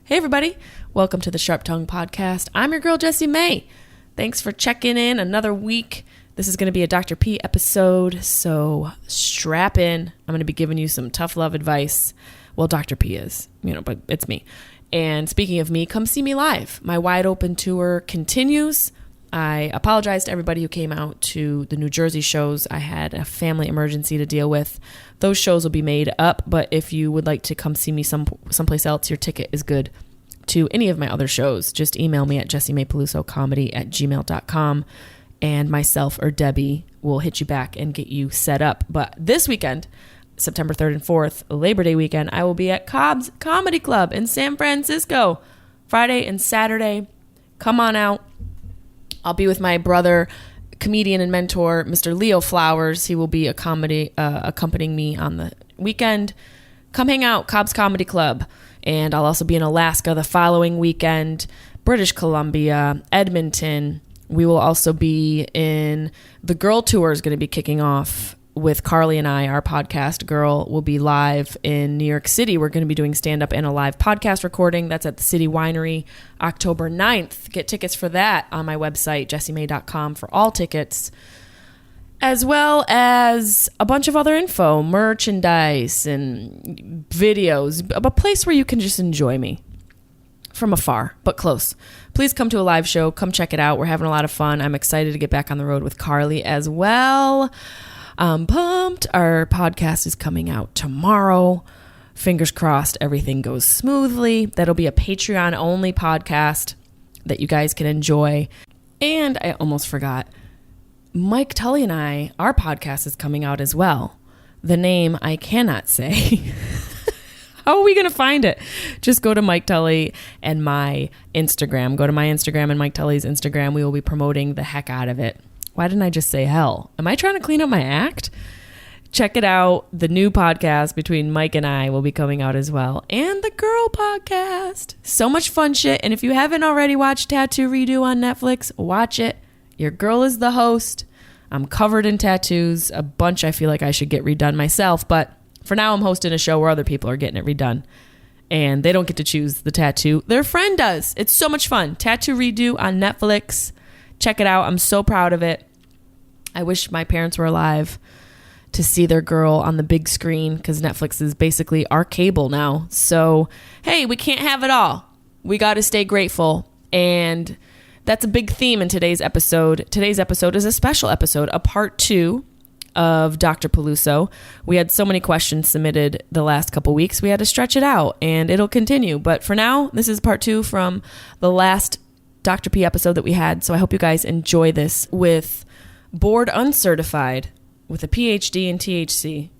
Hey everybody, welcome to the Sharp Tongue Podcast. I'm your girl Jessie May. Thanks for checking in another week. This is going to be a Dr. P episode, so strap in. I'm going to be giving you some tough love advice. Well, Dr. P is, but it's me. And speaking of me, come see me live. My wide open tour continues. I apologize to everybody who came out to the New Jersey shows. I had a family emergency to deal with. Those shows will be made up, but if you would like to come see me someplace else, your ticket is good to any of my other shows. Just email me at jessiemaypelusocomedy@gmail.com, and myself or Debbie will hit you back and get you set up. But this weekend, September 3rd and 4th, Labor Day weekend, I will be at Cobb's Comedy Club in San Francisco, Friday and Saturday. Come on out. I'll be with my brother, comedian and mentor, Mr. Leo Flowers. He will be accompanying me on the weekend. Come hang out, Cobb's Comedy Club. And I'll also be in Alaska the following weekend, British Columbia, Edmonton. We will also be in the Girl Tour is going to be kicking off with Carly and I. Our podcast Girl will be live in New York City. We're going to be doing stand-up and a live podcast recording. That's at the City Winery, October 9th. Get tickets for that on my website, jessiemay.com, for all tickets, as well as a bunch of other info, merchandise and videos, a place where you can just enjoy me from afar, but close. Please come to a live show. Come check it out. We're having a lot of fun. I'm excited to get back on the road with Carly as well. I'm pumped. Our podcast is coming out tomorrow. Fingers crossed everything goes smoothly. That'll be a Patreon-only podcast that you guys can enjoy. And I almost forgot, Mike Tully and I, our podcast is coming out as well. The name I cannot say. How are we going to find it? Just go to Mike Tully and my Instagram. Go to my Instagram and Mike Tully's Instagram. We will be promoting the heck out of it. Why didn't I just say hell? Am I trying to clean up my act? Check it out. The new podcast between Mike and I will be coming out as well. And the Girl podcast. So much fun shit. And if you haven't already watched Tattoo Redo on Netflix, watch it. Your girl is the host. I'm covered in tattoos. A bunch I feel like I should get redone myself. But for now, I'm hosting a show where other people are getting it redone. And they don't get to choose the tattoo. Their friend does. It's so much fun. Tattoo Redo on Netflix. Check it out. I'm so proud of it. I wish my parents were alive to see their girl on the big screen, because Netflix is basically our cable now. So, hey, we can't have it all. We got to stay grateful. And that's a big theme in today's episode. Today's episode is a special episode, a part 2 of Dr. Peluso. We had so many questions submitted the last couple weeks. We had to stretch it out, and it'll continue. But for now, this is part 2 from the last Dr. P episode that we had. So I hope you guys enjoy this with board uncertified with a PhD in THC,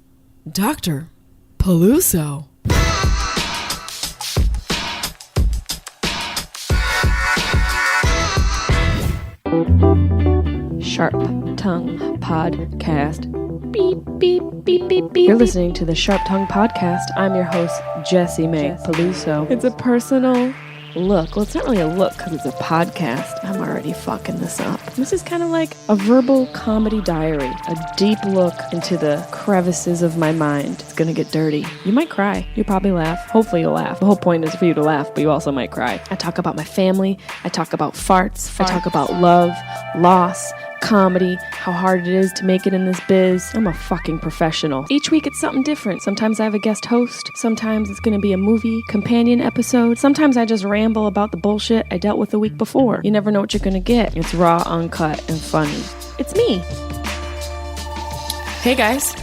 Dr. Peluso. Sharp Tongue Podcast. Beep, beep, beep, beep, beep. You're listening to the Sharp Tongue Podcast. I'm your host, Jessie May Peluso. It's a personal look. Well, it's not really a look because it's a podcast. I'm already fucking this up. This is kind of like a verbal comedy diary, a deep look into the crevices of my mind. It's gonna get dirty. You might cry. You'll probably laugh. Hopefully you'll laugh. The whole point is for you to laugh, but you also might cry. I talk about my family. I talk about farts. I talk about love, loss, comedy, how hard it is to make it in this biz. I'm a fucking professional. Each week it's something different. Sometimes I have a guest host. Sometimes it's gonna be a movie companion episode. Sometimes I just ramble about the bullshit I dealt with the week before. You never know what you're gonna get. It's raw, uncut, and funny. It's me. Hey guys.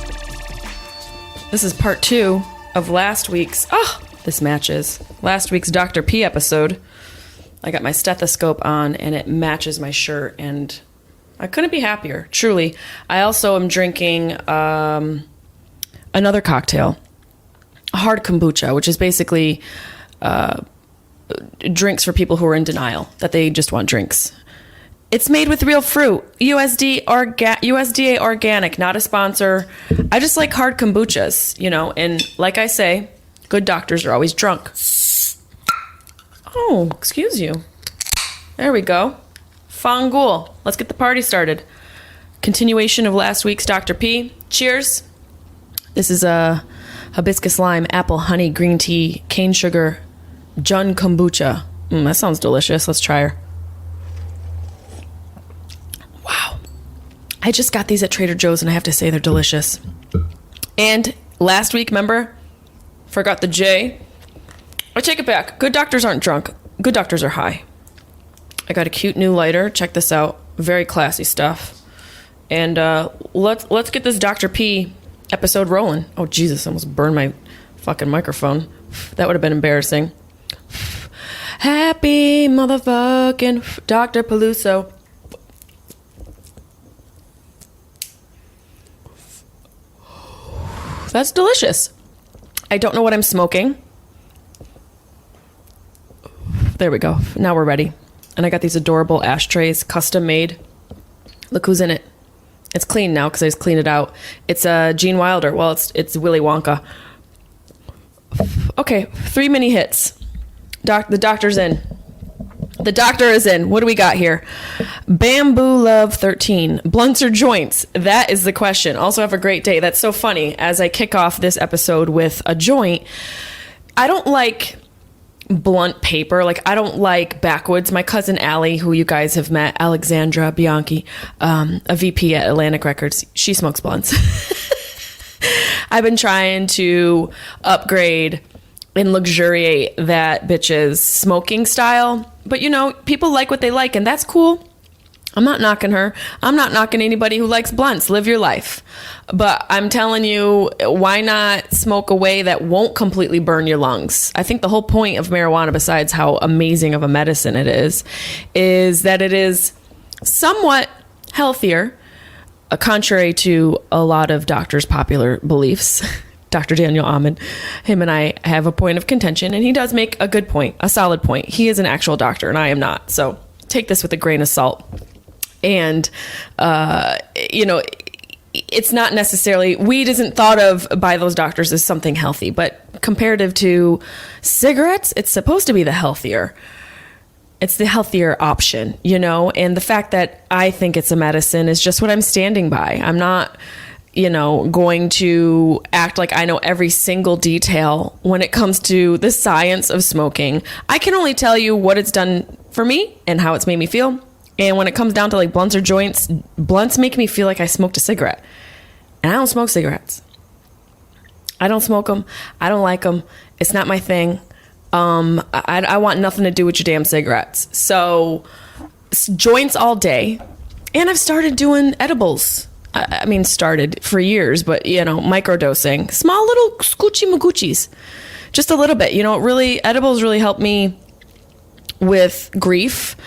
This is part 2 of last week's, this matches. Last week's Dr. P episode. I got my stethoscope on and it matches my shirt, and I couldn't be happier, truly. I also am drinking another cocktail, a hard kombucha, which is basically drinks for people who are in denial, that they just want drinks. It's made with real fruit, USDA organic, not a sponsor. I just like hard kombuchas, and like I say, good doctors are always drunk. Oh, excuse you. There we go. Fangul. Let's get the party started. Continuation of last week's Dr. P. Cheers. This is a hibiscus lime, apple, honey, green tea, cane sugar, Jun kombucha. That sounds delicious. Let's try her. Wow. I just got these at Trader Joe's and I have to say they're delicious. And last week, remember? Forgot the J. I take it back. Good doctors aren't drunk. Good doctors are high. I got a cute new lighter. Check this out. Very classy stuff. And let's get this Dr. P episode rolling. Oh, Jesus. I almost burned my fucking microphone. That would have been embarrassing. Happy motherfucking Dr. Peluso. That's delicious. I don't know what I'm smoking. There we go. Now we're ready. And I got these adorable ashtrays, custom made. Look who's in it. It's clean now because I just cleaned it out. It's Gene Wilder. Well, it's Willy Wonka. Okay, 3 mini hits. The doctor's in. The doctor is in. What do we got here? Bamboo Love 13. Blunts or joints? That is the question. Also have a great day. That's so funny. As I kick off this episode with a joint, I don't like blunt paper. Like, I don't like backwoods. My cousin Allie, who you guys have met, Alexandra Bianchi, a VP at Atlantic Records, she smokes blunts. I've been trying to upgrade and luxuriate that bitch's smoking style. But, you know, people like what they like, and that's cool. I'm not knocking her. I'm not knocking anybody who likes blunts. Live your life. But I'm telling you, why not smoke a way that won't completely burn your lungs? I think the whole point of marijuana, besides how amazing of a medicine it is that it is somewhat healthier, contrary to a lot of doctors' popular beliefs. Dr. Daniel Amen, him and I have a point of contention, and he does make a good point, a solid point. He is an actual doctor, and I am not. So take this with a grain of salt. And, you know, it's not necessarily, weed isn't thought of by those doctors as something healthy, but comparative to cigarettes, it's supposed to be the healthier. It's the healthier option, you know, and the fact that I think it's a medicine is just what I'm standing by. I'm not, you know, going to act like I know every single detail when it comes to the science of smoking. I can only tell you what it's done for me and how it's made me feel. And when it comes down to like blunts or joints, blunts make me feel like I smoked a cigarette. And I don't smoke cigarettes. I don't smoke them. I don't like them. It's not my thing. I want nothing to do with your damn cigarettes. So joints all day. And I've started doing edibles. I mean, started for years, but, you know, microdosing. Small little scoochie magoochies. Just a little bit. You know, edibles really help me with grief.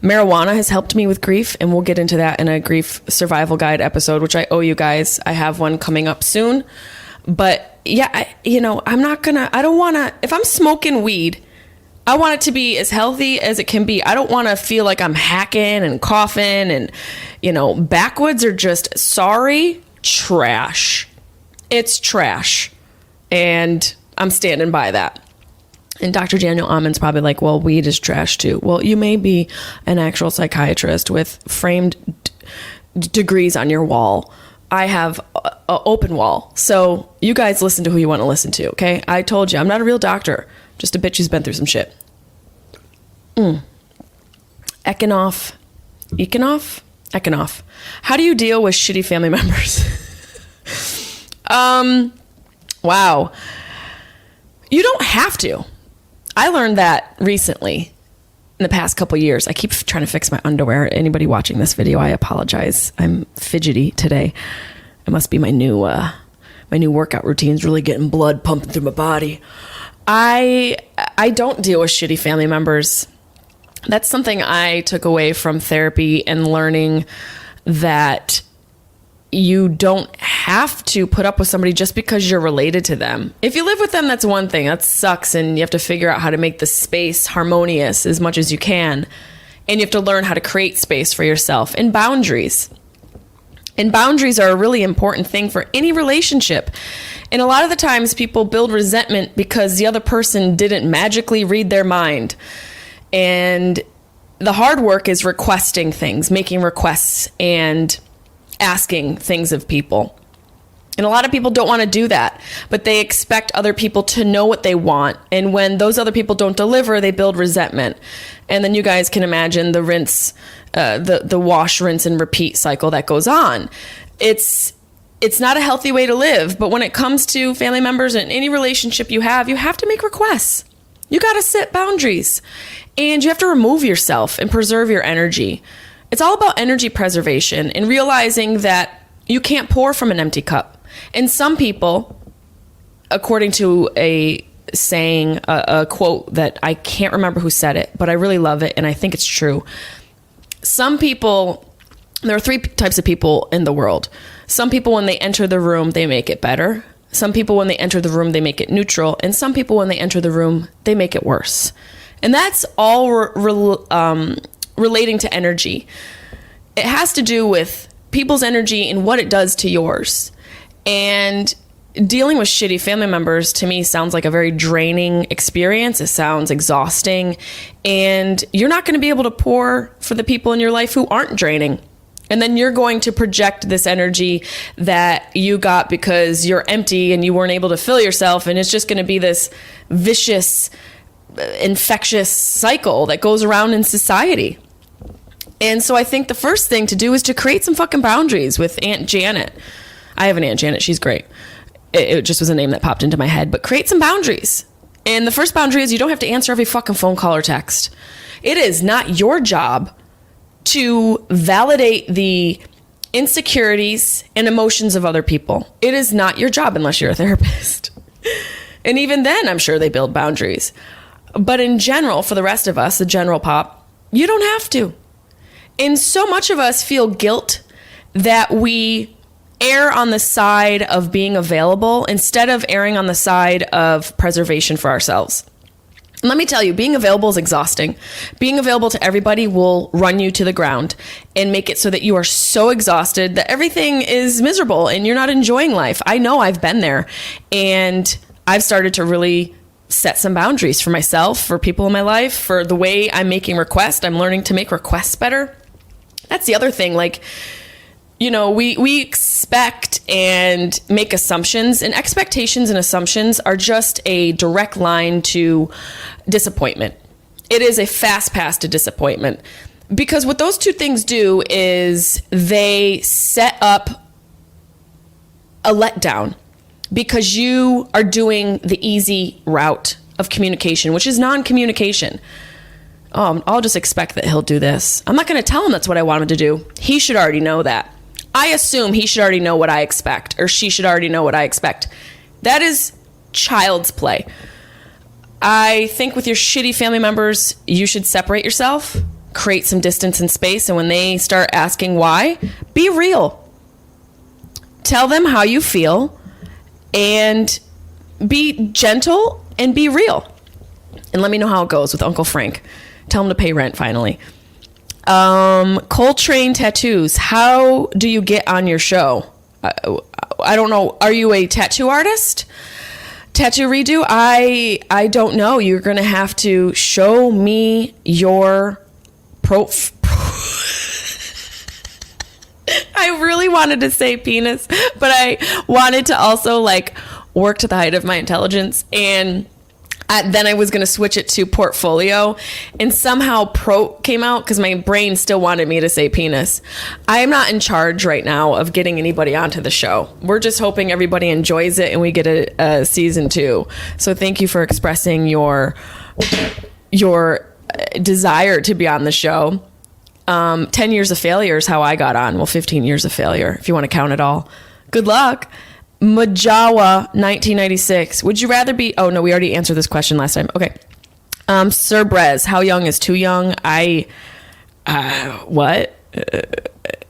Marijuana has helped me with grief, and we'll get into that in a grief survival guide episode, which I owe you guys. I have one coming up soon. But yeah, I don't want to, if I'm smoking weed, I want it to be as healthy as it can be. I don't want to feel like I'm hacking and coughing and, you know, backwoods are just, trash. It's trash. And I'm standing by that. And Dr. Daniel Amen's probably like, well, weed is trash too. Well, you may be an actual psychiatrist with framed degrees on your wall. I have an open wall. So you guys listen to who you want to listen to, okay? I told you, I'm not a real doctor. Just a bitch who's been through some shit. Ekanoff. How do you deal with shitty family members? Wow. You don't have to. I learned that recently in the past couple years. I keep trying to fix my underwear. Anybody watching this video, I apologize. I'm fidgety today. It must be my new workout routine's really getting blood pumping through my body. I don't deal with shitty family members. That's something I took away from therapy and learning that you don't have to put up with somebody just because you're related to them. If you live with them, that's one thing. That sucks, and you have to figure out how to make the space harmonious as much as you can. And you have to learn how to create space for yourself and boundaries. And boundaries are a really important thing for any relationship. And a lot of the times people build resentment because the other person didn't magically read their mind. And the hard work is requesting things, making requests, and asking things of people. And a lot of people don't want to do that, but they expect other people to know what they want. And when those other people don't deliver, they build resentment. And then you guys can imagine the rinse, the wash, rinse, and repeat cycle that goes on. It's not a healthy way to live. But when it comes to family members and any relationship you have to make requests. You got to set boundaries. And you have to remove yourself and preserve your energy. It's all about energy preservation and realizing that you can't pour from an empty cup. And some people, according to a saying, a quote that I can't remember who said it, but I really love it and I think it's true. Some people, there are three types of people in the world. Some people, when they enter the room, they make it better. Some people, when they enter the room, they make it neutral. And some people, when they enter the room, they make it worse. And that's all relating to energy. It has to do with people's energy and what it does to yours. And dealing with shitty family members, to me, sounds like a very draining experience. It sounds exhausting. And you're not going to be able to pour for the people in your life who aren't draining. And then you're going to project this energy that you got because you're empty and you weren't able to fill yourself. And it's just going to be this vicious, infectious cycle that goes around in society. And so I think the first thing to do is to create some fucking boundaries with Aunt Janet. I have an Aunt Janet. She's great. It just was a name that popped into my head. But create some boundaries. And the first boundary is you don't have to answer every fucking phone call or text. It is not your job to validate the insecurities and emotions of other people. It is not your job unless you're a therapist. And even then, I'm sure they build boundaries. But in general, for the rest of us, the general pop, you don't have to. And so much of us feel guilt that we err on the side of being available instead of erring on the side of preservation for ourselves. And let me tell you, being available is exhausting. Being available to everybody will run you to the ground and make it so that you are so exhausted that everything is miserable and you're not enjoying life. I know I've been there, and I've started to really set some boundaries for myself, for people in my life, for the way I'm making requests. I'm learning to make requests better. That's the other thing. Like, you know, we expect and make assumptions, and expectations and assumptions are just a direct line to disappointment. It is a fast pass to disappointment, because what those two things do is they set up a letdown because you are doing the easy route of communication, which is non-communication. I'll just expect that he'll do this. I'm not going to tell him that's what I want him to do. He should already know that. I assume he should already know what I expect, or she should already know what I expect. That is child's play. I think with your shitty family members, you should separate yourself, create some distance and space, and when they start asking why, be real. Tell them how you feel, and be gentle and be real. And let me know how it goes with Uncle Frank. Tell him to pay rent finally. Coltrane Tattoos. How do you get on your show? I don't know. Are you a tattoo artist? Tattoo redo? I don't know. You're going to have to show me your I really wanted to say penis, but I wanted to also like work to the height of my intelligence, and then I was going to switch it to portfolio, and somehow pro came out because my brain still wanted me to say penis. I am not in charge right now of getting anybody onto the show. We're just hoping everybody enjoys it and we get a season 2. So thank you for expressing your desire to be on the show. 10 years of failure is how I got on. Well, 15 years of failure, if you want to count it all. Good luck. Majawa 1996. Would you rather be... Oh, no, we already answered this question last time. Okay. Sir Brez, how young is too young? What?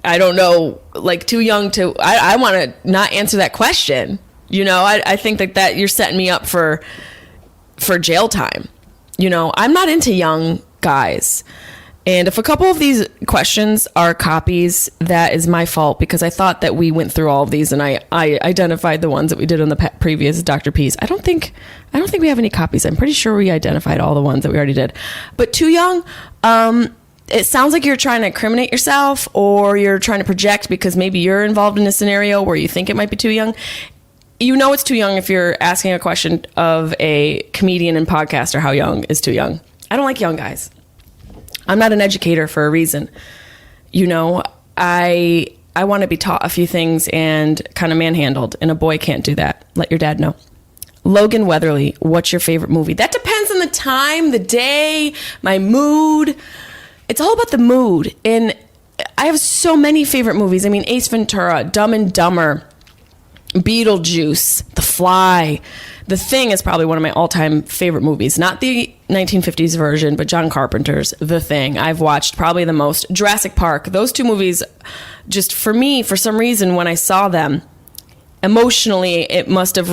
I don't know. Like, too young to... I want to not answer that question. You know, I think that you're setting me up for jail time. You know, I'm not into young guys. And if a couple of these questions are copies, that is my fault, because I thought that we went through all of these and I identified the ones that we did on the previous Dr. P's. I don't think we have any copies. I'm pretty sure we identified all the ones that we already did. But too young, it sounds like you're trying to incriminate yourself, or you're trying to project because maybe you're involved in a scenario where you think it might be too young. You know it's too young if you're asking a question of a comedian and podcaster, how young is too young. I don't like young guys. I'm not an educator for a reason. You know, I want to be taught a few things and kind of manhandled, and a boy can't do that. Let your dad know. Logan Weatherly, what's your favorite movie? That depends on the time, the day, my mood. It's all about the mood. And I have so many favorite movies. I mean, Ace Ventura, Dumb and Dumber, Beetlejuice, The Fly. The Thing is probably one of my all-time favorite movies. Not the 1950s version, but John Carpenter's The Thing. I've watched probably the most. Jurassic Park. Those two movies, just for me, for some reason, when I saw them, emotionally, I must have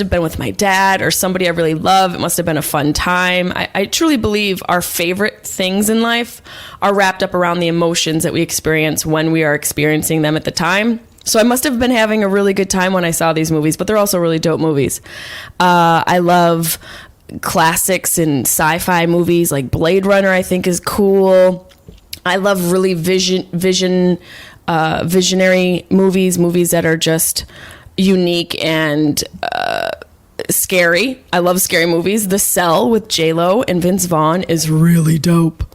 been with my dad or somebody I really love. It must have been a fun time. I truly believe our favorite things in life are wrapped up around the emotions that we experience when we are experiencing them at the time. So I must have been having a really good time when I saw these movies, but they're also really dope movies. I love classics and sci-fi movies like Blade Runner, I think is cool. I love really visionary movies that are just unique and scary. I love scary movies. The Cell with J-Lo and Vince Vaughn is really dope.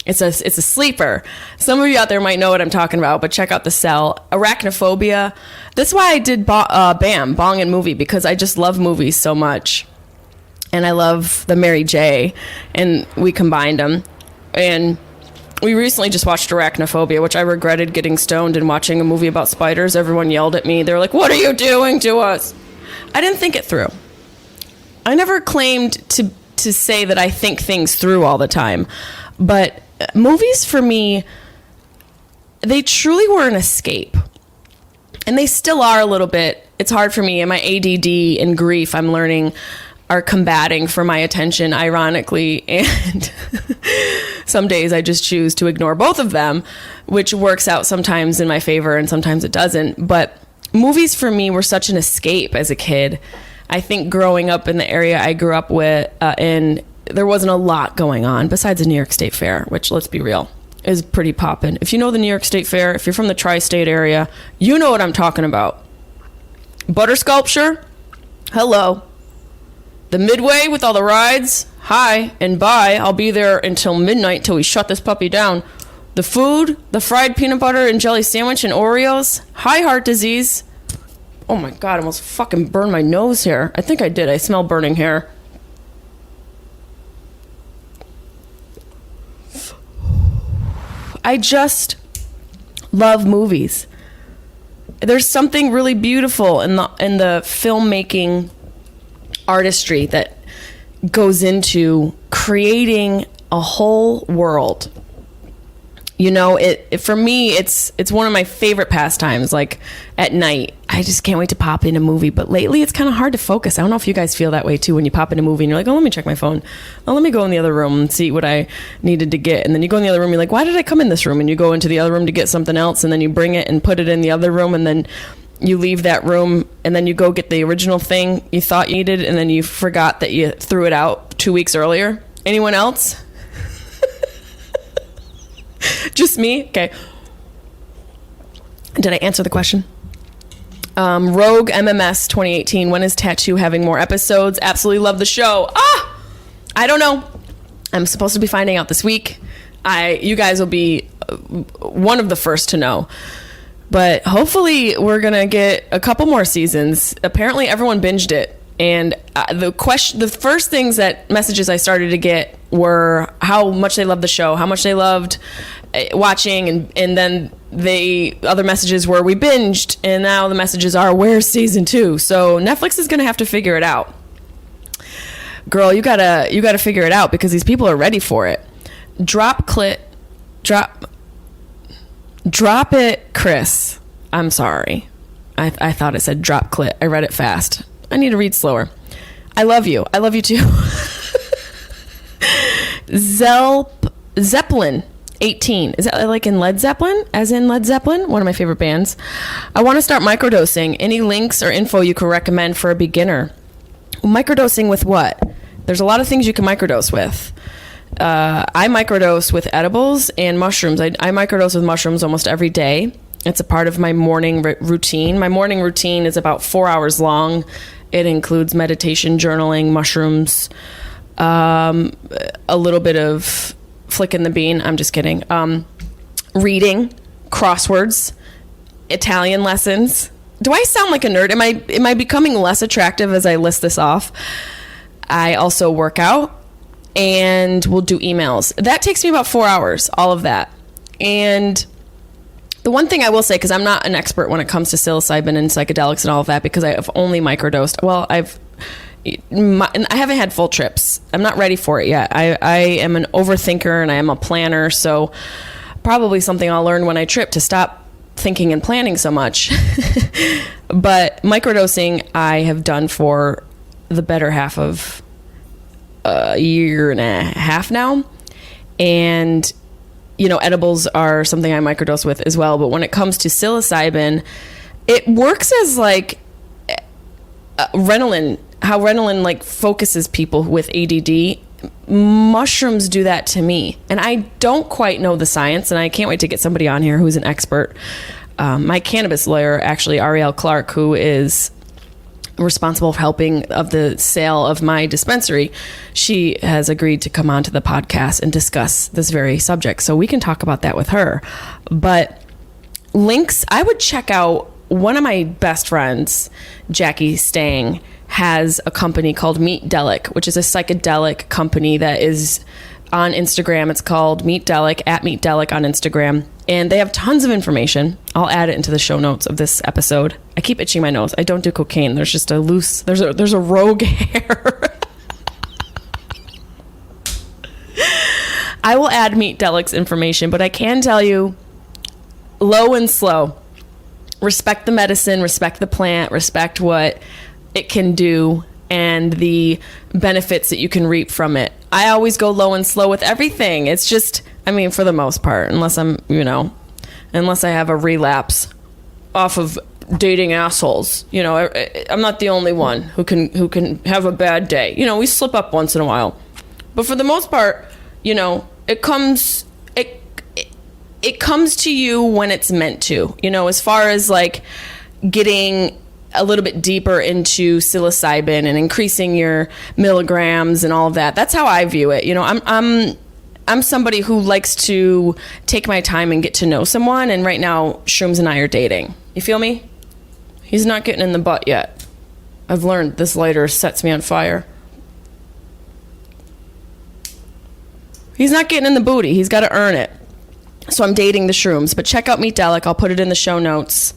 It's a sleeper. Some of you out there might know what I'm talking about, but check out The Cell. Arachnophobia. That's why I did Bong and Movie, because I just love movies so much. And I love the Mary J, and we combined them. And we recently just watched Arachnophobia, which I regretted getting stoned and watching a movie about spiders. Everyone yelled at me. They were like, "What are you doing to us?" I didn't think it through. I never claimed to say that I think things through all the time. But movies for me, they truly were an escape. And they still are a little bit. It's hard for me, and my ADD and grief, I'm learning, are combating for my attention, ironically. And some days I just choose to ignore both of them, which works out sometimes in my favor and sometimes it doesn't. But movies for me were such an escape as a kid. I think growing up in the area I grew up with, there wasn't a lot going on besides the New York State Fair, which, let's be real, is pretty poppin'. If you know the New York State Fair, if you're from the tri-state area, you know what I'm talking about. Butter Sculpture, hello. The Midway with all the rides, hi and bye. I'll be there until midnight till we shut this puppy down. The food, the fried peanut butter and jelly sandwich and Oreos, hi heart disease. Oh my God, I almost fucking burned my nose here. I think I did. I smell burning hair. I just love movies. There's something really beautiful in the filmmaking artistry that goes into creating a whole world. You know, it for me, it's one of my favorite pastimes. Like at night, I just can't wait to pop in a movie. But lately, it's kind of hard to focus. I don't know if you guys feel that way too when you pop in a movie and you're like, oh, let me check my phone. Oh, let me go in the other room and see what I needed to get. And then you go in the other room, you're like, why did I come in this room? And you go into the other room to get something else, and then you bring it and put it in the other room, and then you leave that room, and then you go get the original thing you thought you needed, and then you forgot that you threw it out 2 weeks earlier. Anyone else? Just me? Okay. Did I answer the question? Rogue MMS 2018. When is Tattoo having more episodes? Absolutely love the show. I don't know. I'm supposed to be finding out this week. You guys will be one of the first to know. But hopefully we're going to get a couple more seasons. Apparently everyone binged it. And the first messages I started to get were how much they loved the show, how much they loved watching, and then the other messages were we binged, and now the messages are where's season 2. So Netflix is going to have to figure it out. Girl, you gotta figure it out because these people are ready for it. Drop it, Chris. I'm sorry. I thought it said drop clit. I read it fast. I need to read slower. I love you. I love you too. Zeppelin 18. Is that like in Led Zeppelin? As in Led Zeppelin? One of my favorite bands. I want to start microdosing. Any links or info you could recommend for a beginner? Microdosing with what? There's a lot of things you can microdose with. I microdose with edibles and mushrooms. I microdose with mushrooms almost every day. It's a part of my morning routine. My morning routine is about 4 hours long. It includes meditation, journaling, mushrooms, a little bit of flicking the bean. I'm just kidding. Reading, crosswords, Italian lessons. Do I sound like a nerd? Am I becoming less attractive as I list this off? I also work out and will do emails. That takes me about 4 hours, all of that. And the one thing I will say, because I'm not an expert when it comes to psilocybin and psychedelics and all of that, because I have only microdosed. Well, I haven't had full trips. I'm not ready for it yet. I am an overthinker and I am a planner, so probably something I'll learn when I trip, to stop thinking and planning so much. But microdosing I have done for the better half of a year and a half now. And edibles are something I microdose with as well. But when it comes to psilocybin, it works as like Ritalin, how Ritalin like focuses people with ADD. Mushrooms do that to me. And I don't quite know the science, and I can't wait to get somebody on here who's an expert. My cannabis lawyer, actually, Ariel Clark, who is responsible for helping of the sale of my dispensary, she has agreed to come on to the podcast and discuss this very subject, so we can talk about that with her. But links, I would check out. One of my best friends, Jackie Stang, has a company called Meatdelic, which is a psychedelic company that is on Instagram. It's called Meatdelic, at Meatdelic on Instagram. And they have tons of information. I'll add it into the show notes of this episode. I keep itching my nose. I don't do cocaine. There's just there's a rogue hair. I will add Meatdelic's information, but I can tell you, low and slow. Respect the medicine, respect the plant, respect what it can do and the benefits that you can reap from it. I always go low and slow with everything. It's just, for the most part, unless I have a relapse off of dating assholes. I'm not the only one who can have a bad day. We slip up once in a while. But for the most part, it comes to you when it's meant to. As far as like getting a little bit deeper into psilocybin and increasing your milligrams and all of that. That's how I view it. I'm somebody who likes to take my time and get to know someone. And right now, Shrooms and I are dating. You feel me? He's not getting in the butt yet. I've learned this lighter sets me on fire. He's not getting in the booty. He's got to earn it. So I'm dating the Shrooms. But check out Meatdelic. I'll put it in the show notes.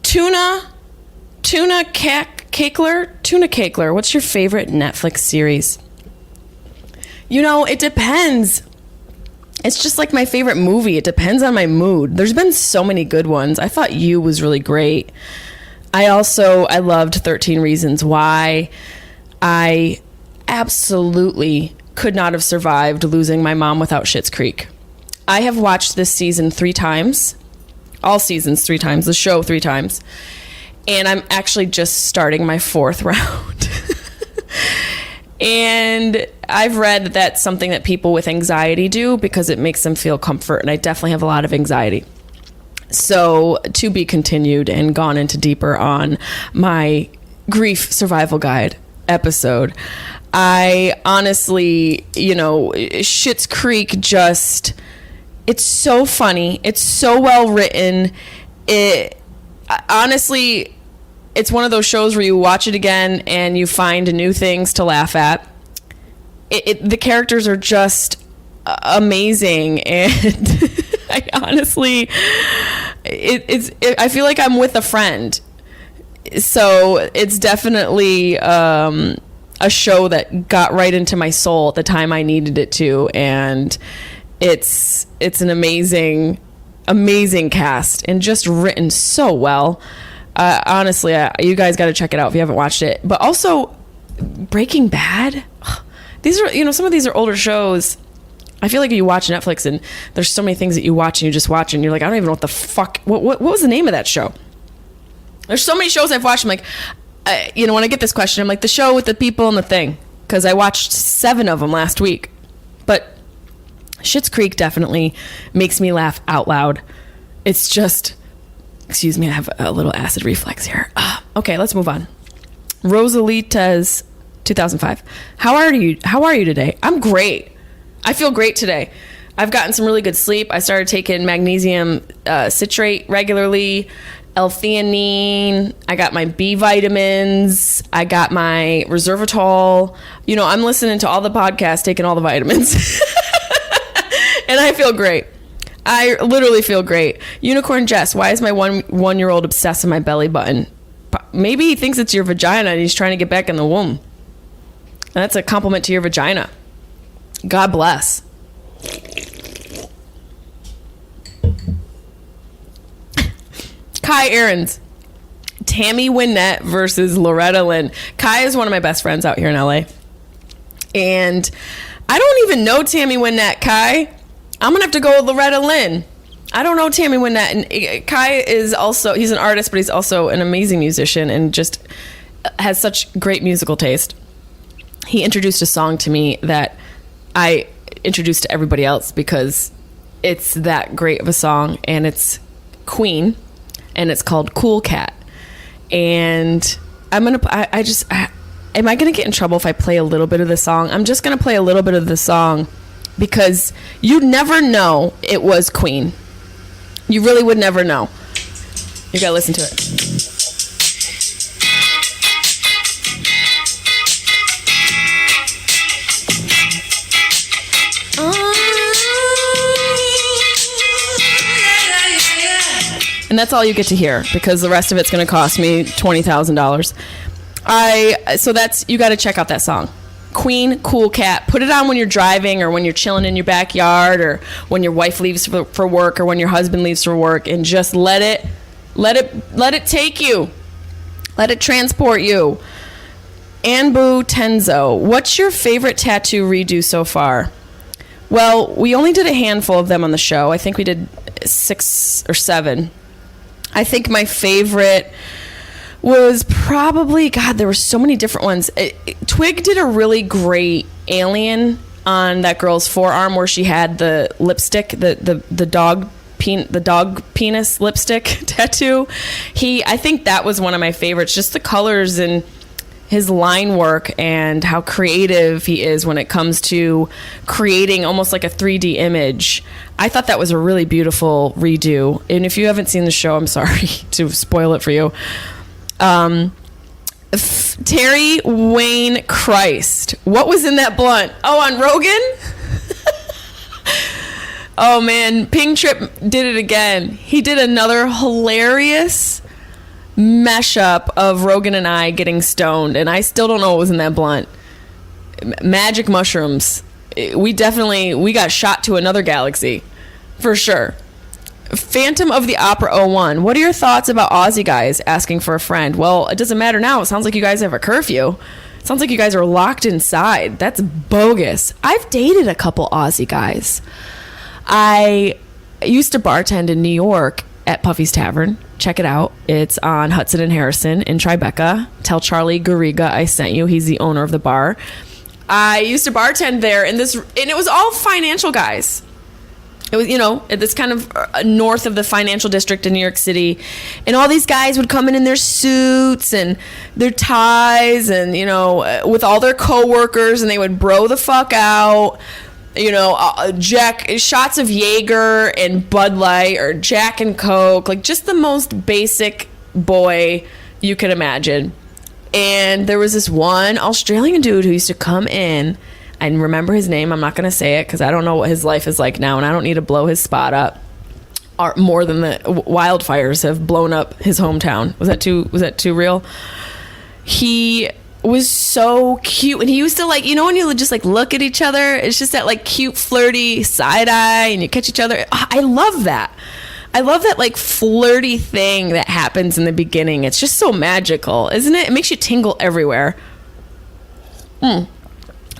Tuna Cakeler, what's your favorite Netflix series? It depends. It's just like my favorite movie. It depends on my mood. There's been so many good ones. I thought You was really great. I loved 13 Reasons Why. I absolutely could not have survived losing my mom without Schitt's Creek. I have watched this season 3 times. All seasons 3 times. The show 3 times. And I'm actually just starting my 4th round. And I've read that that's something that people with anxiety do because it makes them feel comfort. And I definitely have a lot of anxiety. So to be continued, and gone into deeper on my grief survival guide episode. I honestly, Schitt's Creek it's so funny. It's so well written. Honestly, it's one of those shows where you watch it again and you find new things to laugh at. The characters are just amazing, and I honestly, I feel like I'm with a friend. So it's definitely a show that got right into my soul at the time I needed it to, and it's an amazing cast and just written so well. Honestly, you guys got to check it out if you haven't watched it. But also, Breaking Bad. These are, some of these are older shows. I feel like you watch Netflix and there's so many things that you watch and you just watch and you're like, I don't even know what the fuck. What was the name of that show? There's so many shows I've watched. I'm like, when I get this question, I'm like, the show with the people and the thing, because I watched 7 of them last week. But Schitt's Creek definitely makes me laugh out loud. It's just, excuse me, I have a little acid reflex here. Okay, let's move on. Rosalita's 2005. How are you today? I'm great. I feel great today. I've gotten some really good sleep. I started taking magnesium citrate regularly, L-theanine. I got my B vitamins. I got my resveratrol. You know, I'm listening to all the podcasts, taking all the vitamins. And I feel great. I literally feel great. Unicorn Jess, why is my one-year-old obsessed with my belly button? Maybe he thinks it's your vagina and he's trying to get back in the womb. And that's a compliment to your vagina. God bless. Kai Aarons. Tammy Wynette versus Loretta Lynn. Kai is one of my best friends out here in LA. And I don't even know Tammy Wynette, Kai. I'm going to have to go with Loretta Lynn. I don't know Tammy Wynette. And Kai is also, he's an artist, but he's also an amazing musician and just has such great musical taste. He introduced a song to me that I introduced to everybody else because it's that great of a song, and it's Queen, and it's called Cool Cat. And am I gonna get in trouble if I play a little bit of the song? I'm just gonna play a little bit of the song because you'd never know it was Queen. You really would never know. You gotta listen to it. And that's all you get to hear because the rest of it's going to cost me $20,000. So that's, you got to check out that song. Queen, Cool Cat. Put it on when you're driving or when you're chilling in your backyard or when your wife leaves for work or when your husband leaves for work, and just let it take you. Let it transport you. Anbu Tenzo, what's your favorite tattoo redo so far? Well, we only did a handful of them on the show. I think we did 6 or 7. I think my favorite was probably, God, there were so many different ones. Twig did a really great alien on that girl's forearm where she had the lipstick, the dog penis lipstick tattoo. I think that was one of my favorites. Just the colors and his line work and how creative he is when it comes to creating almost like a 3D image. I thought that was a really beautiful redo. And if you haven't seen the show, I'm sorry to spoil it for you. Terry Wayne Christ. What was in that blunt? Oh, on Rogan? Oh, man. Ping Trip did it again. He did another hilarious mashup of Rogan and I getting stoned, and I still don't know what was in that blunt. Magic mushrooms. We got shot to another galaxy for sure. Phantom of the Opera 01. What are your thoughts about Aussie guys asking for a friend? Well, it doesn't matter now. It sounds like you guys have a curfew. It sounds like you guys are locked inside. That's bogus. I've dated a couple Aussie guys. I used to bartend in New York at Puffy's Tavern. Check it out. It's on Hudson and Harrison in Tribeca. Tell Charlie Garriga I sent you. He's the owner of the bar. I used to bartend there, and it was all financial guys. It was, it's kind of north of the financial district in New York City. And all these guys would come in their suits and their ties and, with all their coworkers, and they would bro the fuck out. Jack, shots of Jaeger and Bud Light or Jack and Coke, like just the most basic boy you could imagine. And there was this one Australian dude who used to come in. I remember his name. I'm not going to say it because I don't know what his life is like now, and I don't need to blow his spot up more than the wildfires have blown up his hometown. Was that too real? He was so cute, and he used to when you just look at each other, it's just that cute flirty side eye, and you catch each other. I love that flirty thing that happens in the beginning. It's just so magical, isn't it? It makes you tingle everywhere.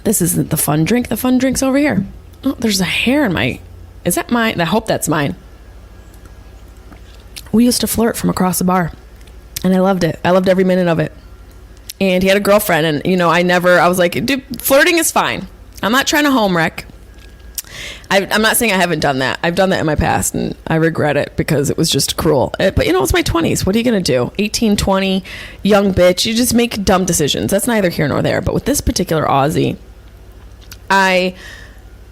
This isn't the fun drink. The fun drink's over here. Oh, there's a hair in is that mine? I hope that's mine. We used to flirt from across the bar, and I loved it. I loved every minute of it. And he had a girlfriend, and I was like, dude, flirting is fine. I'm not trying to home wreck. I'm not saying I haven't done that. I've done that in my past, and I regret it because it was just cruel. But, it's my 20s. What are you going to do? 18, 20, young bitch. You just make dumb decisions. That's neither here nor there. But with this particular Aussie, I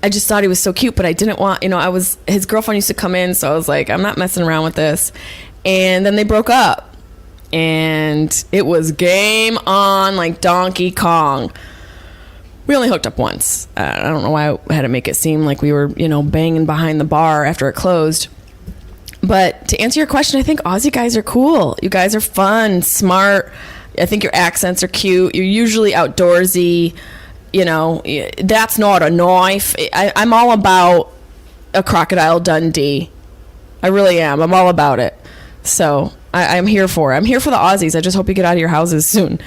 just thought he was so cute, but I didn't want, his girlfriend used to come in, so I was like, I'm not messing around with this. And then they broke up, and it was game on like Donkey Kong. We only hooked up once. I don't know why I had to make it seem like we were, banging behind the bar after it closed. But to answer your question, I think Aussie guys are cool. You guys are fun, smart. I think your accents are cute. You're usually outdoorsy. That's not a knife. I'm all about a Crocodile Dundee. I really am. I'm all about it. So I'm here for it. I'm here for the Aussies. I just hope you get out of your houses soon.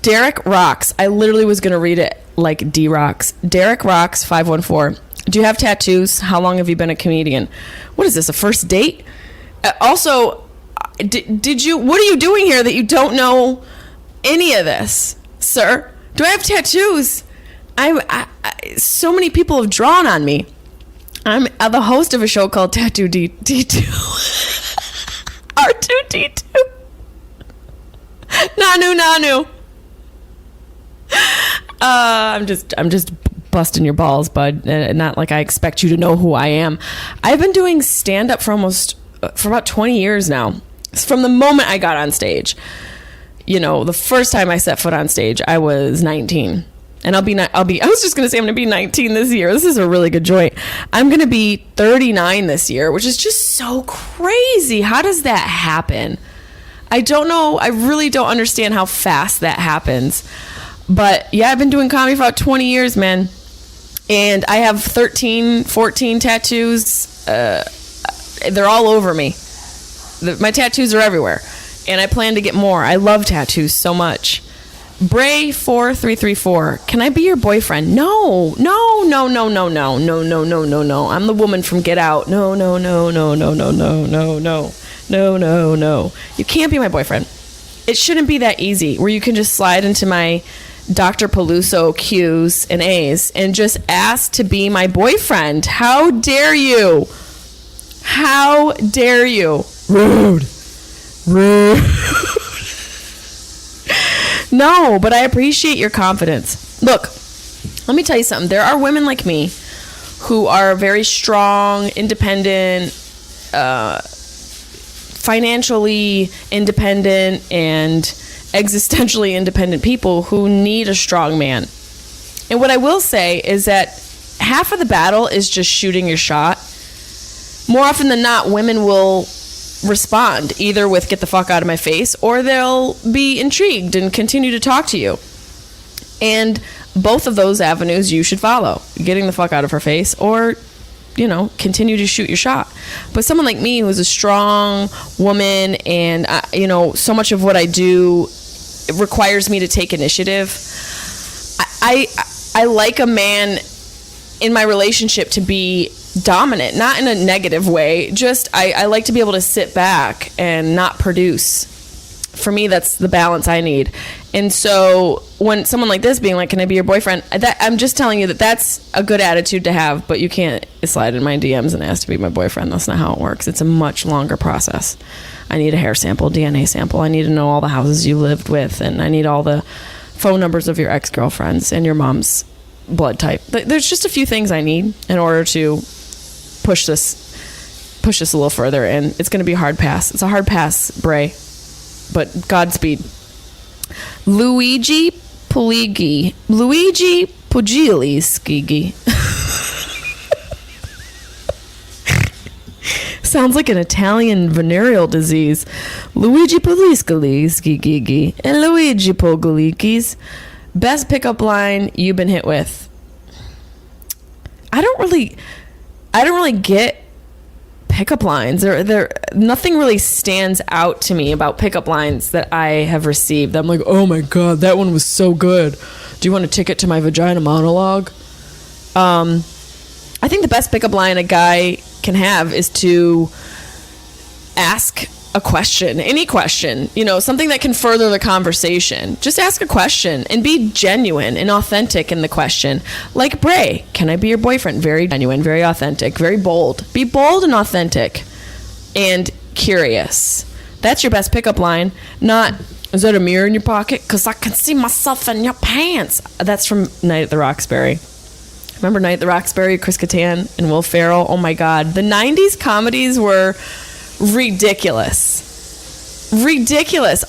Derek Rocks. I literally was going to read it like D-Rocks. Derek Rocks 514. Do you have tattoos? How long have you been a comedian? What is this, a first date? Also, did you? What are you doing here that you don't know any of this, sir? Do I have tattoos? So many people have drawn on me. I'm the host of a show called Tattoo D2. R2D2. Nanu. I'm just busting your balls, bud. Not like I expect you to know who I am. I've been doing stand-up for about 20 years now. From the moment I got on stage. The first time I set foot on stage, I was 19. And I was just going to say I'm going to be 19 this year. This is a really good joint. I'm going to be 39 this year, which is just so crazy. How does that happen? I don't know. I really don't understand how fast that happens. But yeah, I've been doing comedy for about 20 years, man. And I have 13, 14 tattoos. They're all over me. My tattoos are everywhere. And I plan to get more. I love tattoos so much. Bray4334. Can I be your boyfriend? No. I'm the woman from Get Out. No. You can't be my boyfriend. It shouldn't be that easy where you can just slide into my Dr. Peluso Q's and A's and just ask to be my boyfriend. How dare you? How dare you? Rude. No, but I appreciate your confidence. Look, let me tell you something. There are women like me who are very strong, independent, financially independent, and existentially independent people who need a strong man. And what I will say is that half of the battle is just shooting your shot. More often than not, women will respond either with get the fuck out of my face, or they'll be intrigued and continue to talk to you. And both of those avenues you should follow. Getting the fuck out of her face, or continue to shoot your shot. But someone like me, who's a strong woman, and so much of what I do requires me to take initiative. I like a man in my relationship to be dominant, not in a negative way. Just I like to be able to sit back and not produce. For me, that's the balance I need. And so when someone like this being like, can I be your boyfriend? I'm just telling you that that's a good attitude to have, but you can't slide in my DMs and ask to be my boyfriend. That's not how it works. It's a much longer process. I need a hair sample, DNA sample. I need to know all the houses you lived with, and I need all the phone numbers of your ex-girlfriends and your mom's blood type. There's just a few things I need in order to push this a little further, and it's going to be a hard pass. It's a hard pass, Bray, but Godspeed. Luigi Pugili Skigi. Sounds like an Italian venereal disease. Luigi Pugliskigi and Luigi Pogolikis. Best pickup line you've been hit with. I don't really get pickup lines. There nothing really stands out to me about pickup lines that I have received. I'm like, oh my god, that one was so good. Do you want a ticket to my vagina monologue? I think the best pickup line a guy can have is to ask a question, any question, something that can further the conversation. Just ask a question and be genuine and authentic in the question. Like Bray, can I be your boyfriend? Very genuine, very authentic, very bold. Be bold and authentic and curious. That's your best pickup line. Not, is that a mirror in your pocket? Because I can see myself in your pants. That's from Night at the Roxbury. Remember Night at the Roxbury, Chris Kattan and Will Ferrell? Oh my God. The 90s comedies were ridiculous.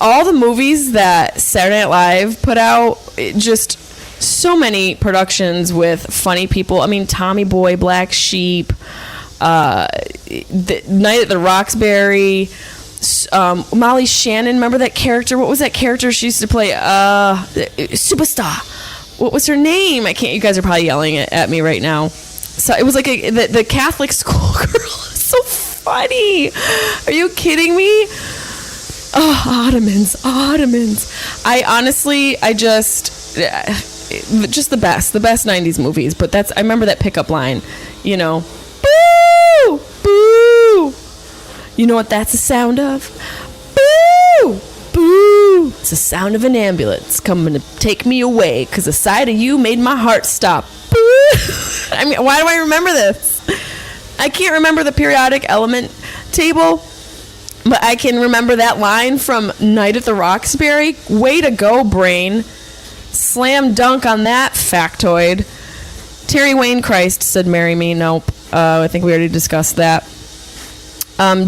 All the movies that Saturday Night Live put out, just so many productions with funny people. I mean, Tommy Boy, Black Sheep, the Night at the Roxbury, Molly Shannon. Remember that character? What was that character she used to play? Superstar. What was her name? I can't. You guys are probably yelling at me right now. So it was like the Catholic schoolgirl. So funny. Are you kidding me? Oh, Ottomans. I just the best 90s movies. But I remember that pickup line, boo, boo. You know what that's the sound of? Boo, boo. It's the sound of an ambulance coming to take me away because the sight of you made my heart stop. Boo. I mean, why do I remember this? I can't remember the periodic element table, but I can remember that line from Night at the Roxbury. Way to go, brain. Slam dunk on that factoid. Terry Wayne Christ said, marry me. Nope. I think we already discussed that.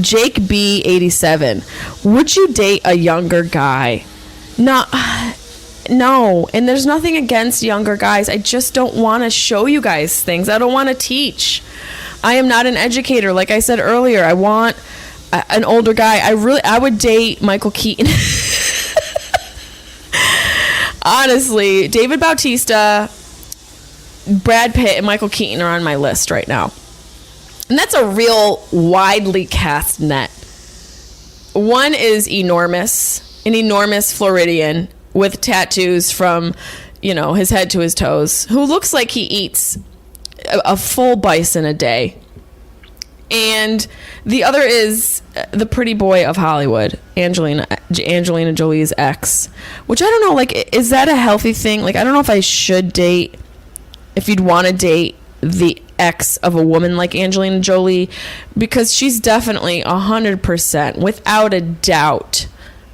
Jake B 87. Would you date a younger guy? No. And there's nothing against younger guys. I just don't want to show you guys things. I don't want to teach. I am not an educator. Like I said earlier, I want an older guy. I would date Michael Keaton. Honestly, David Bautista, Brad Pitt, and Michael Keaton are on my list right now. And that's a real widely cast net. One is an enormous Floridian with tattoos from, his head to his toes, who looks like he eats a full bison a day. And the other is the pretty boy of Hollywood, Angelina Jolie's ex, which I don't know, like, is that a healthy thing? Like, I don't know if I should date, if you'd want to date the ex of a woman like Angelina Jolie, because she's definitely 100%, without a doubt,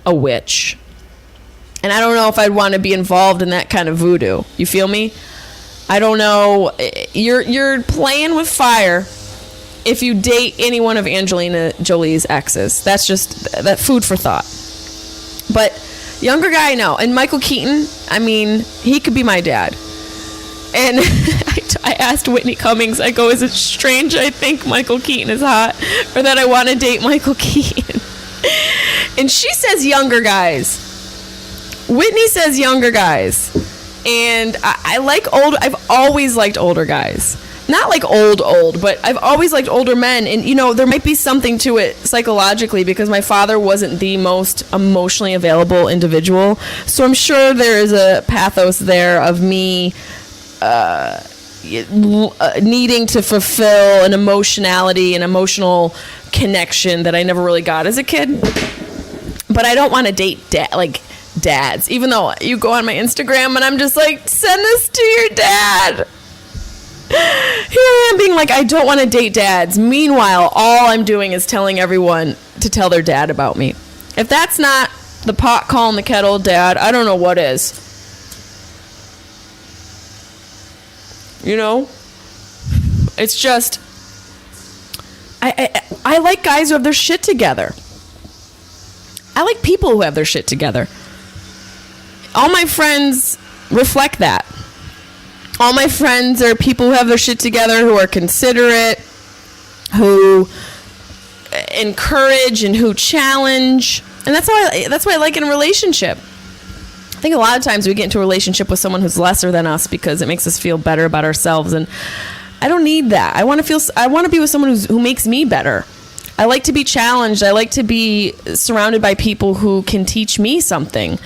a witch. And I don't know if I'd want to be involved in that kind of voodoo. You feel me? I don't know. You're playing with fire if you date any one of Angelina Jolie's exes. That's just that food for thought. But younger guy, no. And Michael Keaton, I mean, he could be my dad. And I asked Whitney Cummings, I go, is it strange I think Michael Keaton is hot, or that I want to date Michael Keaton? And she says younger guys. Whitney says younger guys. And I like I've always liked older guys. Not like old, but I've always liked older men. And, there might be something to it psychologically because my father wasn't the most emotionally available individual. So I'm sure there is a pathos there of me needing to fulfill an emotionality, an emotional connection that I never really got as a kid. But I don't want to date dads, even though you go on my Instagram and I'm just like, send this to your dad. Here I am being like, I don't want to date dads. Meanwhile, all I'm doing is telling everyone to tell their dad about me. If that's not the pot calling the kettle dad, I don't know what is. It's just, I like guys who have their shit together. I like people who have their shit together. All my friends reflect that. All my friends are people who have their shit together, who are considerate, who encourage and who challenge. And that's what I like in a relationship. I think a lot of times we get into a relationship with someone who's lesser than us because it makes us feel better about ourselves, and I don't need that. I want to be with someone who makes me better. I like to be challenged. I like to be surrounded by people who can teach me something,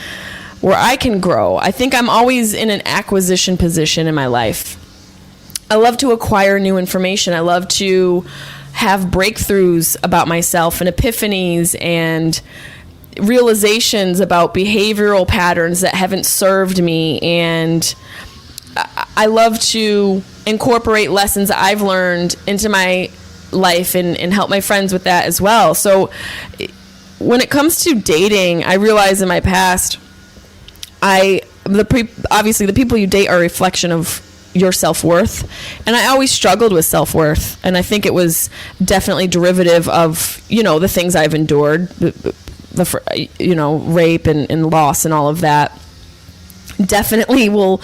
where I can grow. I think I'm always in an acquisition position in my life. I love to acquire new information. I love to have breakthroughs about myself and epiphanies and realizations about behavioral patterns that haven't served me. And I love to incorporate lessons I've learned into my life and help my friends with that as well. So when it comes to dating, I realize in my past, obviously the people you date are a reflection of your self-worth, and I always struggled with self-worth, and I think it was definitely derivative of the things I've endured, the rape and loss and all of that. Definitely will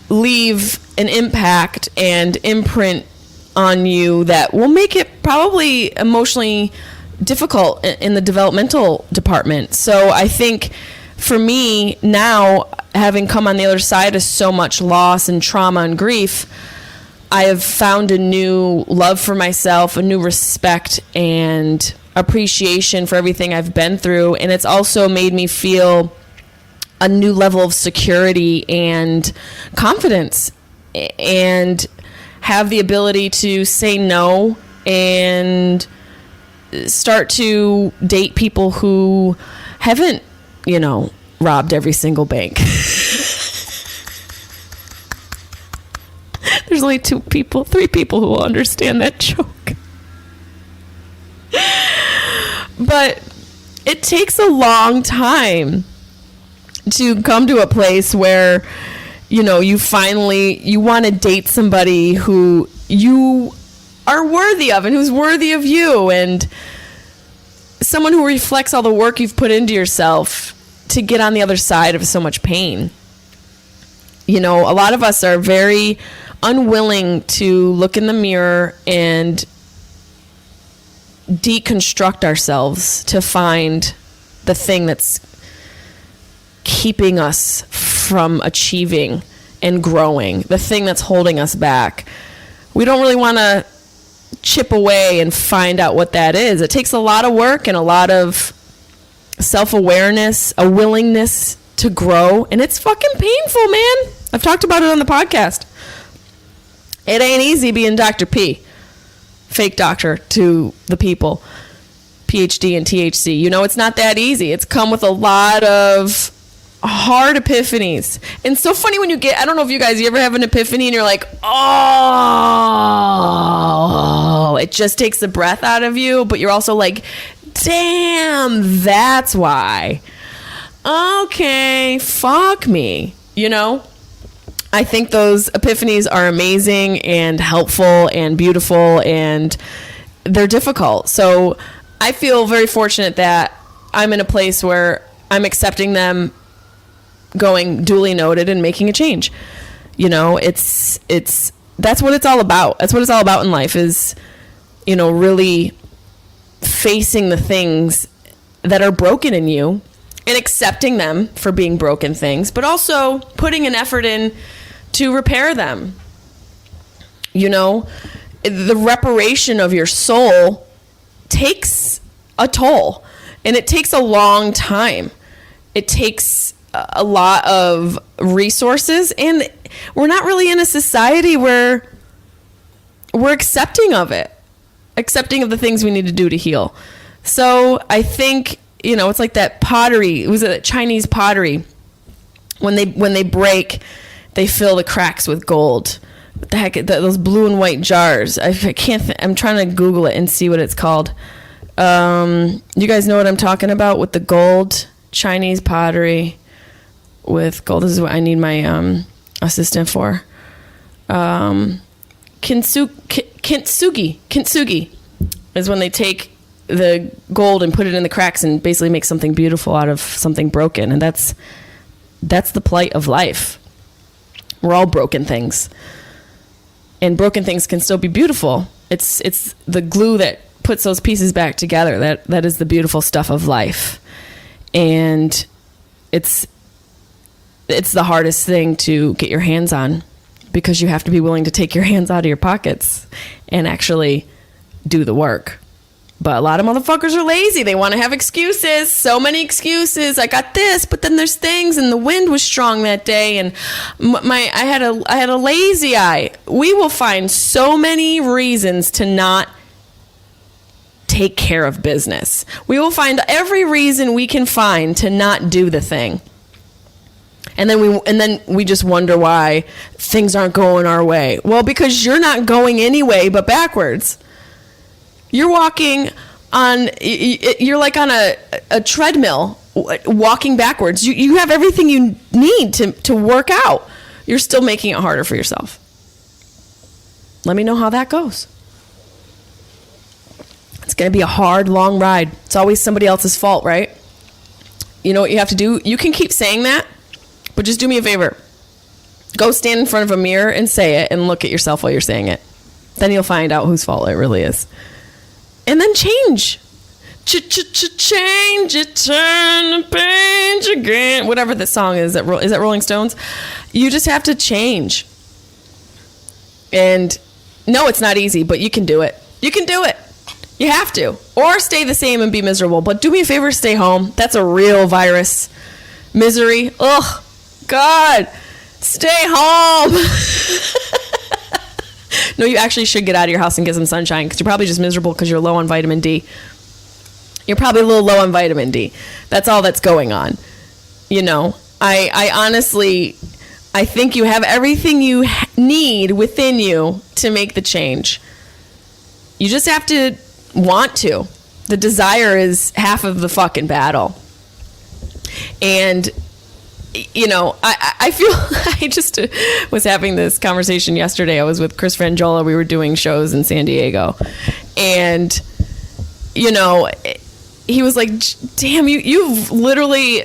leave an impact and imprint on you that will make it probably emotionally difficult in the developmental department. So I think for me now, having come on the other side of so much loss and trauma and grief, I have found a new love for myself, a new respect and appreciation for everything I've been through. And it's also made me feel a new level of security and confidence, and have the ability to say no and start to date people who haven't, robbed every single bank. There's only 3 people who will understand that joke. But it takes a long time to come to a place where, you want to date somebody who you are worthy of and who's worthy of you, and someone who reflects all the work you've put into yourself to get on the other side of so much pain. A lot of us are very unwilling to look in the mirror and deconstruct ourselves to find the thing that's keeping us from achieving and growing, the thing that's holding us back. We don't really want to chip away and find out what that is. It takes a lot of work and a lot of self-awareness, a willingness to grow, and it's fucking painful, man. I've talked about it on the podcast. It ain't easy being Dr. P, fake doctor to the people, PhD and THC. It's not that easy. It's come with a lot of hard epiphanies. And it's so funny when I don't know if you ever have an epiphany and you're like, oh, it just takes the breath out of you, but you're also like, damn, that's why. Okay, fuck me. I think those epiphanies are amazing and helpful and beautiful, and they're difficult. So I feel very fortunate that I'm in a place where I'm accepting them, going duly noted, and making a change. It's that's what it's all about. That's what it's all about in life, is really facing the things that are broken in you and accepting them for being broken things, but also putting an effort in to repair them. The reparation of your soul takes a toll, and it takes a long time. It takes a lot of resources, and we're not really in a society where we're accepting of the things we need to do to heal. So I think, it's like that pottery. It was a Chinese pottery. When they break, they fill the cracks with gold. What the heck? Those blue and white jars. I can't. I'm trying to Google it and see what it's called. You guys know what I'm talking about with the gold? Chinese pottery with gold. This is what I need my assistant for. Kintsugi is when they take the gold and put it in the cracks and basically make something beautiful out of something broken. And that's the plight of life. We're all broken things, and broken things can still be beautiful. It's the glue that puts those pieces back together. That is the beautiful stuff of life. And it's the hardest thing to get your hands on, because you have to be willing to take your hands out of your pockets and actually do the work. But a lot of motherfuckers are lazy. They want to have excuses. So many excuses. I got this, but then there's things, and the wind was strong that day, and I had a lazy eye. We will find so many reasons to not take care of business. We will find every reason we can find to not do the thing. And then we just wonder why things aren't going our way. Well, because you're not going anyway, but backwards. You're walking on, you're like on a treadmill, walking backwards. You have everything you need to work out. You're still making it harder for yourself. Let me know how that goes. It's going to be a hard, long ride. It's always somebody else's fault, right? You know what you have to do? You can keep saying that, but just do me a favor. Go stand in front of a mirror and say it and look at yourself while you're saying it. Then you'll find out whose fault it really is. And then change. Change it, turn the page again. Whatever the song is. Is that Rolling Stones? You just have to change. And no, it's not easy, but you can do it. You can do it. You have to. Or stay the same and be miserable. But do me a favor, stay home. That's a real virus. Misery. Ugh. God. Stay home. No, you actually should get out of your house and get some sunshine, because you're probably just miserable because you're low on vitamin D. You're probably a little low on vitamin D. That's all that's going on. You know, I honestly, I think you have everything you need within you to make the change. You just have to want to. The desire is half of the fucking battle. And, you know, I feel, I just was having this conversation yesterday. I was with Chris Frangiola. We were doing shows in San Diego. And, you know, he was like, damn, you've literally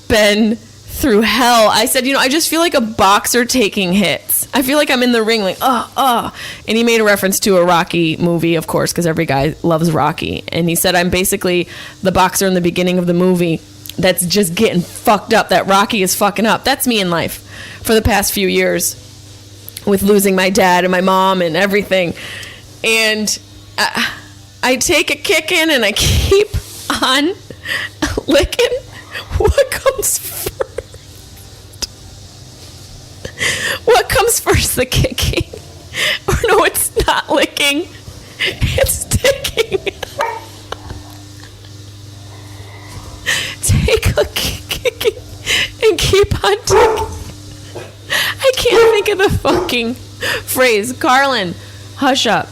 been through hell. I said, you know, I just feel like a boxer taking hits. I feel like I'm in the ring like, And he made a reference to a Rocky movie, of course, because every guy loves Rocky. And he said, I'm basically the boxer in the beginning of the movie that's just getting fucked up, that Rocky is fucking up. That's me in life for the past few years with losing my dad and my mom and everything. And I take a kick in and I keep on licking. What comes first? What comes first, the kicking? Or no, it's not licking. It's ticking. Take a kicking and keep on ticking. I can't think of the fucking phrase. Carlin, hush up.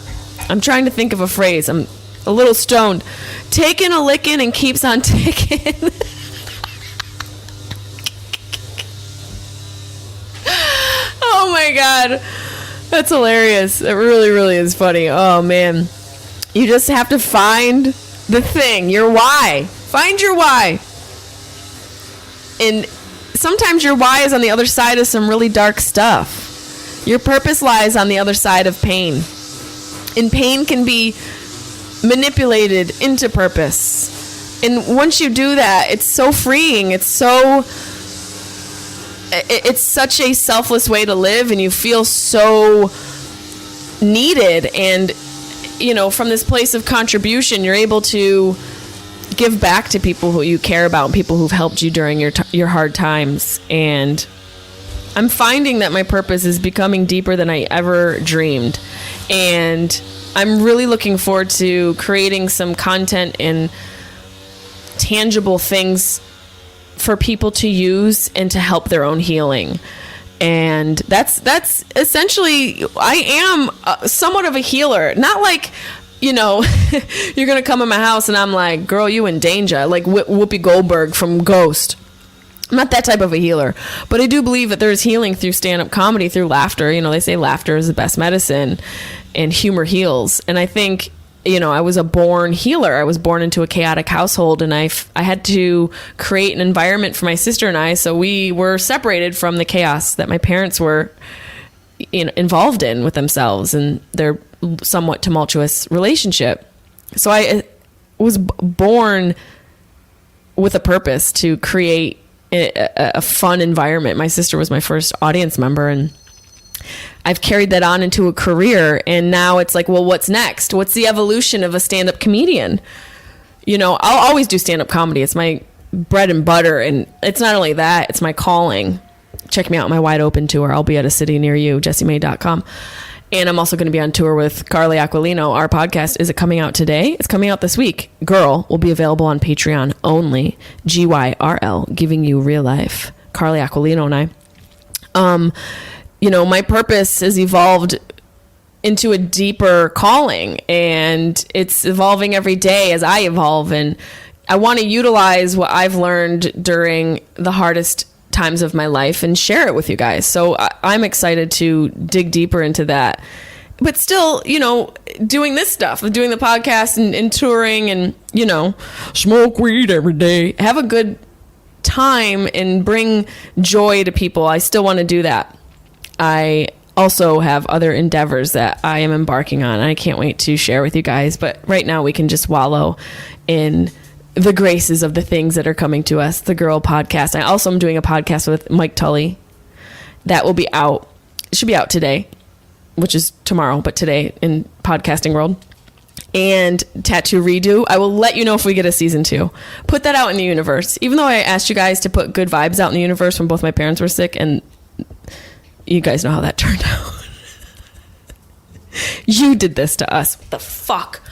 I'm trying to think of a phrase. I'm a little stoned. Taking a licking and keeps on ticking. Oh my God. That's hilarious. It really, really is funny. Oh man. You just have to find the thing, your why. Find your why. And sometimes your why is on the other side of some really dark stuff. Your purpose lies on the other side of pain. And pain can be manipulated into purpose. And once you do that, it's so freeing. It's such a selfless way to live, and you feel so needed. And, you know, from this place of contribution, you're able to give back to people who you care about and people who've helped you during your hard times. And I'm finding that my purpose is becoming deeper than I ever dreamed. And I'm really looking forward to creating some content and tangible things for people to use and to help their own healing. And that's essentially, I am somewhat of a healer. Not like, you know, you're going to come in my house and I'm like, girl, you in danger. Like Whoopi Goldberg from Ghost. I'm not that type of a healer. But I do believe that there's healing through stand-up comedy, through laughter. You know, they say laughter is the best medicine and humor heals. And I think, you know, I was a born healer. I was born into a chaotic household, and I had to create an environment for my sister and I, so we were separated from the chaos that my parents were involved in with themselves and their somewhat tumultuous relationship. So I was born with a purpose to create a fun environment. My sister was my first audience member, and I've carried that on into a career. And now it's like, well, what's next? What's the evolution of a stand-up comedian? You know, I'll always do stand-up comedy. It's my bread and butter. And it's not only that, it's my calling. Check me out on my Wide Open tour. I'll be at a city near you, jessiemay.com. And I'm also going to be on tour with Carly Aquilino. Our podcast, is it coming out today? It's coming out this week. Girl will be available on Patreon only. GYRL, giving you real life. Carly Aquilino and I. My purpose has evolved into a deeper calling, and it's evolving every day as I evolve. And I want to utilize what I've learned during the hardest times of my life and share it with you guys. So I'm excited to dig deeper into that. But still, doing this stuff, doing the podcast and touring and, smoke weed every day, have a good time and bring joy to people. I still want to do that. I also have other endeavors that I am embarking on. I can't wait to share with you guys. But right now we can just wallow in the graces of the things that are coming to us. The Girl Podcast. I also am doing a podcast with Mike Tully. That will be out. It should be out today, which is tomorrow, but today in podcasting world. And Tattoo Redo. I will let you know if we get a season 2. Put that out in the universe. Even though I asked you guys to put good vibes out in the universe when both my parents were sick, and you guys know how that turned out. You did this to us. What the fuck?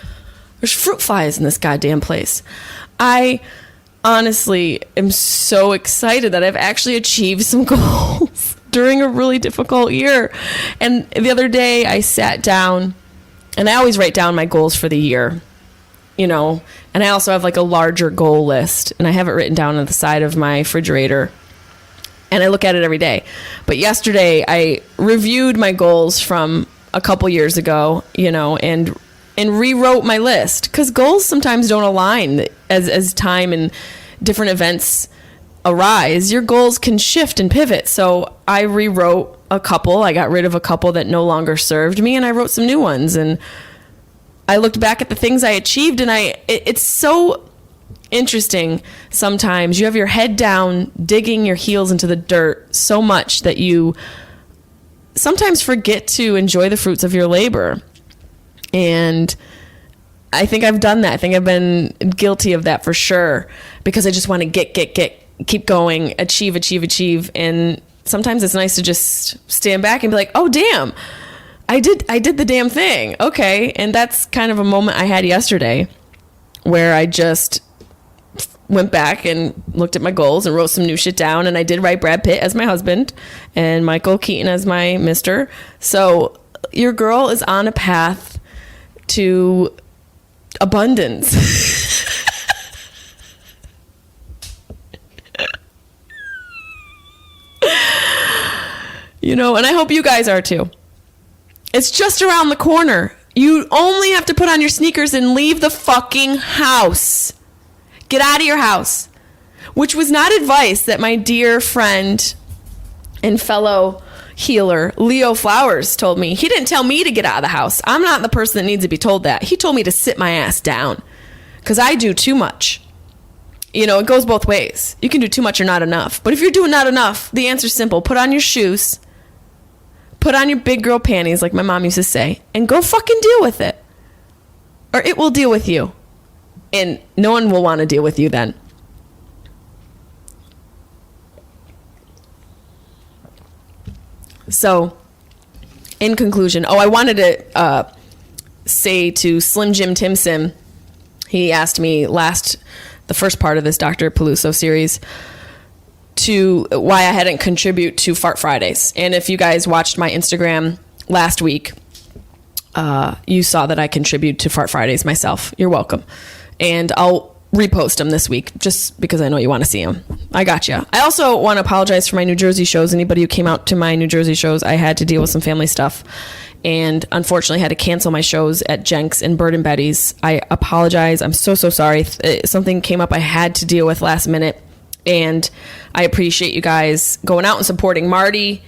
There's fruit flies in this goddamn place. I honestly am so excited that I've actually achieved some goals during a really difficult year. And the other day I sat down, and I always write down my goals for the year, and I also have like a larger goal list, and I have it written down on the side of my refrigerator, and I look at it every day. But yesterday I reviewed my goals from a couple years ago, and rewrote my list, because goals sometimes don't align as time and different events arise. Your goals can shift and pivot. So I rewrote a couple. I got rid of a couple that no longer served me, and I wrote some new ones. And I looked back at the things I achieved, and it's so interesting. Sometimes you have your head down, digging your heels into the dirt so much that you sometimes forget to enjoy the fruits of your labor. And I think I've done that. I think I've been guilty of that for sure, because I just want to keep going, achieve. And sometimes it's nice to just stand back and be like, oh, damn, I did the damn thing. Okay. And that's kind of a moment I had yesterday where I just went back and looked at my goals and wrote some new shit down. And I did write Brad Pitt as my husband and Michael Keaton as my mister. So your girl is on a path to abundance. And I hope you guys are too. It's just around the corner. You only have to put on your sneakers and leave the fucking house. Get out of your house. Which was not advice that my dear friend and fellow healer Leo Flowers told me. He didn't tell me to get out of the house. I'm not the person that needs to be told that. He told me to sit my ass down, because I do too much. It goes both ways. You can do too much or not enough. But if you're doing not enough, the answer's simple. Put on your shoes, put on your big girl panties, like my mom used to say, and go fucking deal with it. Or it will deal with you. And no one will want to deal with you then. So, in conclusion, I wanted to say to Slim Jim Timson, he asked me the first part of this Dr. Peluso series, to why I hadn't contribute to Fart Fridays. And if you guys watched my Instagram last week, you saw that I contribute to Fart Fridays myself. You're welcome. And I'll repost them this week, just because I know you want to see them. I got you. I also want to apologize for my New Jersey shows. Anybody who came out to my New Jersey shows, I had to deal with some family stuff, and unfortunately had to cancel my shows at Jenks and Bird and Betty's. I apologize. I'm so sorry. Something came up I had to deal with last minute, and I appreciate you guys going out and supporting Marty.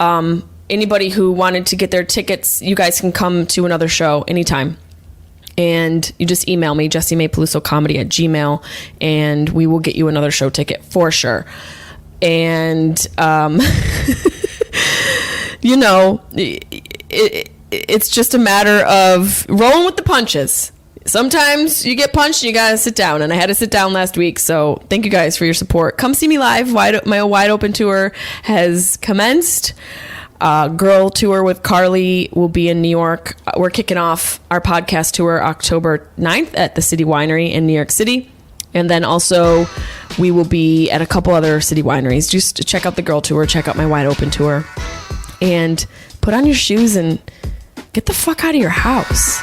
Anybody who wanted to get their tickets, you guys can come to another show anytime. And you just email me, JessieMayPelusocomedy@gmail.com, and we will get you another show ticket for sure. And, it's just a matter of rolling with the punches. Sometimes you get punched and you got to sit down, and I had to sit down last week. So thank you guys for your support. Come see me live. My Wide Open tour has commenced. Girl tour with Carly will be in New York. We're kicking off our podcast tour October 9th at the City Winery in New York City. And then also we will be at a couple other city wineries. Just check out the Girl tour, check out my Wide Open tour, and put on your shoes and get the fuck out of your house.